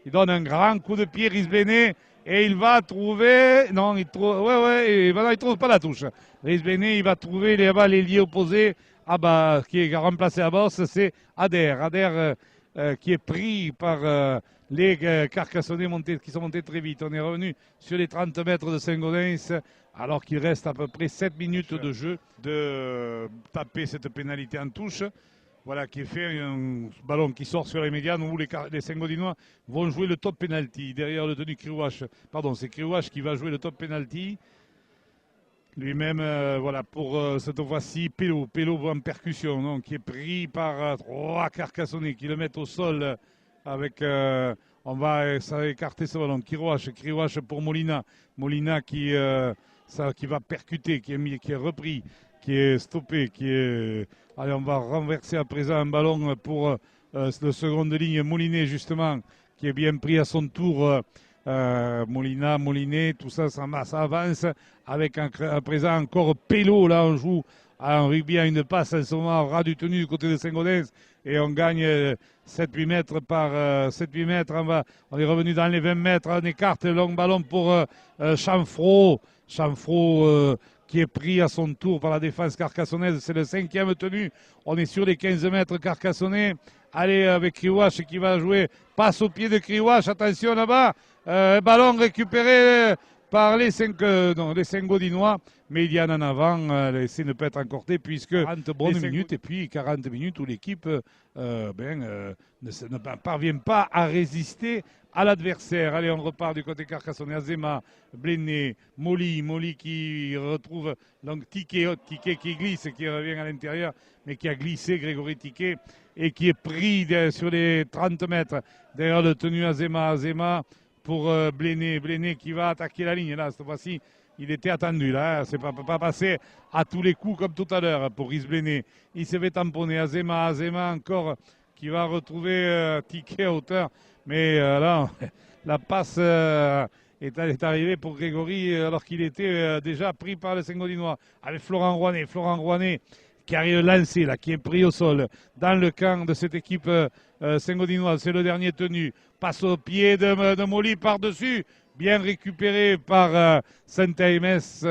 Il donne un grand coup de pied, Rhys Bléné. Et il va trouver. Non, il trouve. Ouais, il trouve pas la touche. Rhys Bléné, il va trouver les liés opposés. Ah bah, qui est remplacé à Bosse, c'est Ader. Ader qui est pris par les Carcassonnais qui sont montés très vite. On est revenu sur les 30 mètres de Saint-Gaudens, alors qu'il reste à peu près 7 minutes de jeu, de taper cette pénalité en touche. Voilà, qui est fait un ballon qui sort sur les médianes où les Saint-Gaudinois vont jouer le top penalty. Derrière le tenu Kirouache, pardon, c'est Kirouache qui va jouer le top penalty. Lui-même, voilà, pour cette fois-ci, Pello en percussion, donc, qui est pris par 3 Carcassonnais qui le mettent au sol avec, on va écarter ce ballon. Kirouache pour Molina. Molina qui va percuter, qui est repris, qui est stoppé, allez, on va renverser à présent un ballon pour le seconde ligne, Molinet justement, qui est bien pris à son tour. Molinet, tout ça, ça avance avec à présent encore Pello. Là, on joue en rugby à une passe en ce moment, ras du tenu du côté de Saint-Gaudens et on gagne 7-8 mètres par 7-8 mètres. On est revenu dans les 20 mètres, on écarte le long ballon pour Chanfro. Chanfro qui est pris à son tour par la défense carcassonnaise. C'est le 5e tenu. On est sur les 15 mètres carcassonnais. Allez, avec Kirouache qui va jouer. Passe au pied de Kirouache. Attention là-bas. Ballon récupéré par les Saint-Gaudinois. Mais il y en avant. L'essai ne peut être encordé puisque 40 bonnes minutes et puis 40 minutes où l'équipe ne parvient pas à résister à l'adversaire. Allez, on repart du côté carcassonnais. Azema, Bléné, Molly qui retrouve donc Tiquet qui glisse, qui revient à l'intérieur, mais qui a glissé Grégory Tiquet et qui est pris sur les 30 mètres derrière le tenu Azema pour Bléné qui va attaquer la ligne. Là, cette fois-ci, il était attendu. Là, c'est pas passé à tous les coups comme tout à l'heure pour Rhys Bléné. Il se fait tamponner. Azema encore qui va retrouver Tiquet à hauteur. Mais là, la passe est arrivée pour Grégory alors qu'il était déjà pris par le Saint-Gaudinois. Avec Florent Rouanet qui arrive lancé, là, qui est pris au sol dans le camp de cette équipe Saint-Gaudinoise. C'est le dernier tenu. Passe au pied de Molly par-dessus. Bien récupéré par Saint-Germès,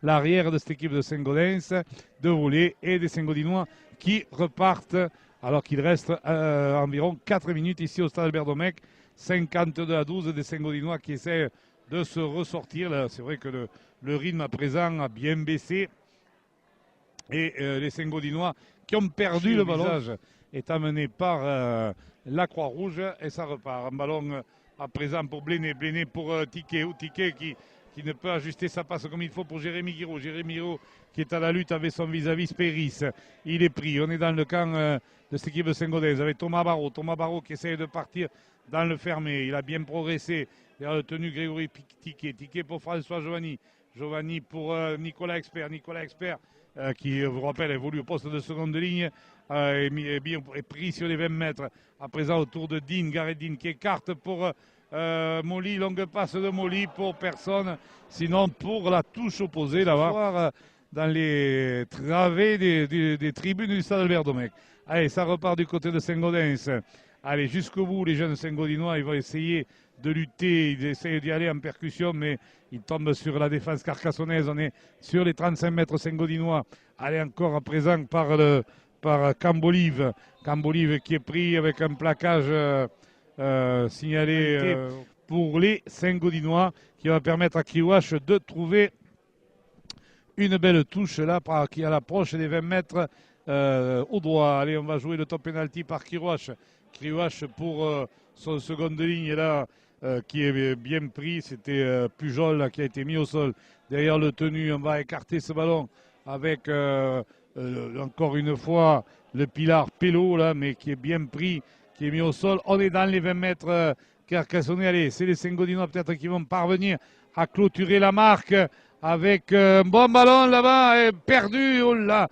l'arrière de cette équipe de Saint-Gaudens, de volée et des Saint-Gaudinois qui repartent alors qu'il reste environ 4 minutes ici au stade Albert Domecq. 52-12 des Saint-Gaudinois qui essaient de se ressortir. C'est vrai que le rythme à présent a bien baissé et les Saint-Gaudinois qui ont perdu le ballon est amené par la Croix-Rouge et ça repart. Un ballon à présent pour Bléné pour Tiquet qui qui ne peut ajuster sa passe comme il faut pour Jérémy Guiraud. Jérémy Guiraud qui est à la lutte avec son vis-à-vis Péris. Il est pris. On est dans le camp de cette équipe de Saint-Gaudens avec Thomas Barrault. Thomas Barrault qui essaye de partir dans le fermé. Il a bien progressé. Il a retenu Grégory Tiquet. Tiquet pour François Giovanni. Giovanni pour Nicolas Expert. Nicolas Expert qui, je vous rappelle, évolue au poste de seconde ligne. Est pris sur les 20 mètres. À présent, autour de Dean, Gareth Dean qui écarte pour Molly. Longue passe de Molly pour personne. Sinon, pour la touche opposée, là-bas, dans les travées des tribunes du stade Albert Domecq. Allez, ça repart du côté de Saint-Gaudens. Allez, jusqu'au bout, les jeunes Saint-Gaudinois, ils vont essayer de lutter, ils essayent d'y aller en percussion, mais ils tombent sur la défense carcassonnaise. On est sur les 35 mètres Saint-Gaudinois. Allez, encore à présent par Cambolive. Cambolive qui est pris avec un plaquage signalé pour les Saint-Gaudinois, qui va permettre à Kriwash de trouver une belle touche là, qui est à l'approche des 20 mètres au droit. Allez, on va jouer le top penalty par Kriwash. Kriwash pour son seconde ligne là, qui est bien pris. C'était Pujol là, qui a été mis au sol derrière le tenu. On va écarter ce ballon avec encore une fois le pilar Pello là, mais qui est bien pris, qui est mis au sol. On est dans les 20 mètres carcassonnés. Allez, c'est les Saint-Gaudinois peut-être qui vont parvenir à clôturer la marque avec un bon ballon là-bas, perdu, oh là,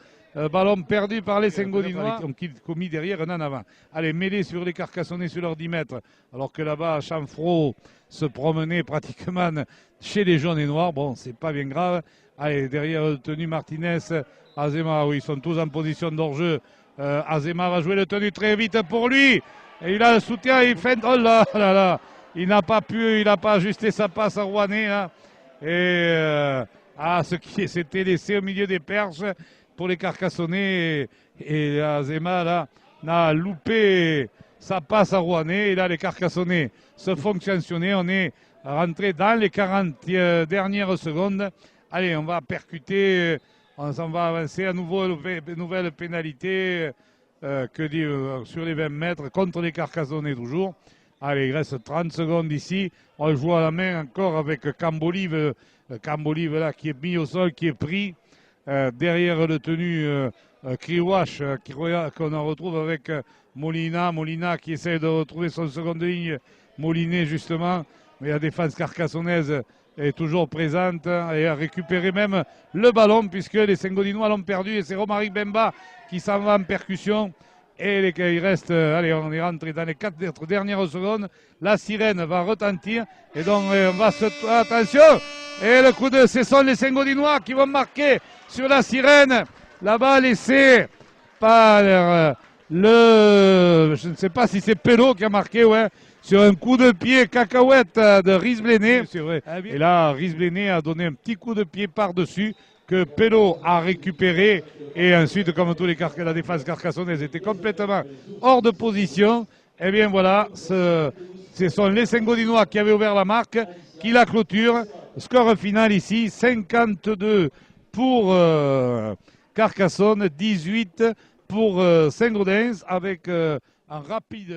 ballon perdu par les Saint-Gaudinois, qui ont mis derrière un en avant. Allez, mêlé sur les Carcassonnais sur leurs 10 mètres, alors que là-bas, Chanfro se promenait pratiquement chez les jaunes et noirs. Bon, c'est pas bien grave. Allez, derrière le tenu Martinez, Azema, oui, ils sont tous en position d'hors-jeu. Azema va jouer le tenu très vite pour lui. Et il a le soutien, il fait... Oh là là là, il n'a pas pu, il n'a pas ajusté sa passe à Rouanet, hein. Et ce qui s'était laissé au milieu des perches pour les Carcassonnais. Et Azema là n'a loupé sa passe à Rouanet. Et là, les Carcassonnais se font sanctionner. On est rentré dans les 40 dernières secondes. Allez, on va percuter, on s'en va avancer à nouveau, nouvelle pénalité sur les 20 mètres contre les Carcassonnais toujours. Allez, il reste 30 secondes ici. On joue à la main encore avec Cambolive. Cambolive là qui est mis au sol, qui est pris derrière le tenu Kriwash qu'on en retrouve avec Molina. Molina qui essaie de retrouver son seconde ligne. Molinet justement. Mais la défense carcassonnaise est toujours présente et a récupéré même le ballon puisque les Saint-Gaudinois l'ont perdu. Et c'est Romaric Bemba qui s'en va en percussion. Et il reste, allez, on est rentré dans les 4 dernières secondes. La sirène va retentir. Et donc, on va attention! Et le coup de, ce sont les Saint-Gaudinois qui vont marquer sur la sirène. Là-bas, laissé par je ne sais pas si c'est Pello qui a marqué, ouais, sur un coup de pied cacahuète de Risbléné. C'est vrai. Et là, Risbléné a donné un petit coup de pied par-dessus que Pello a récupéré. Et ensuite, comme tous la défense carcassonnaise était complètement hors de position, eh bien voilà, ce sont les Saint-Gaudinois qui avaient ouvert la marque, qui la clôturent. Score final ici, 52 pour Carcassonne, 18 pour Saint-Gaudens, avec un rapide...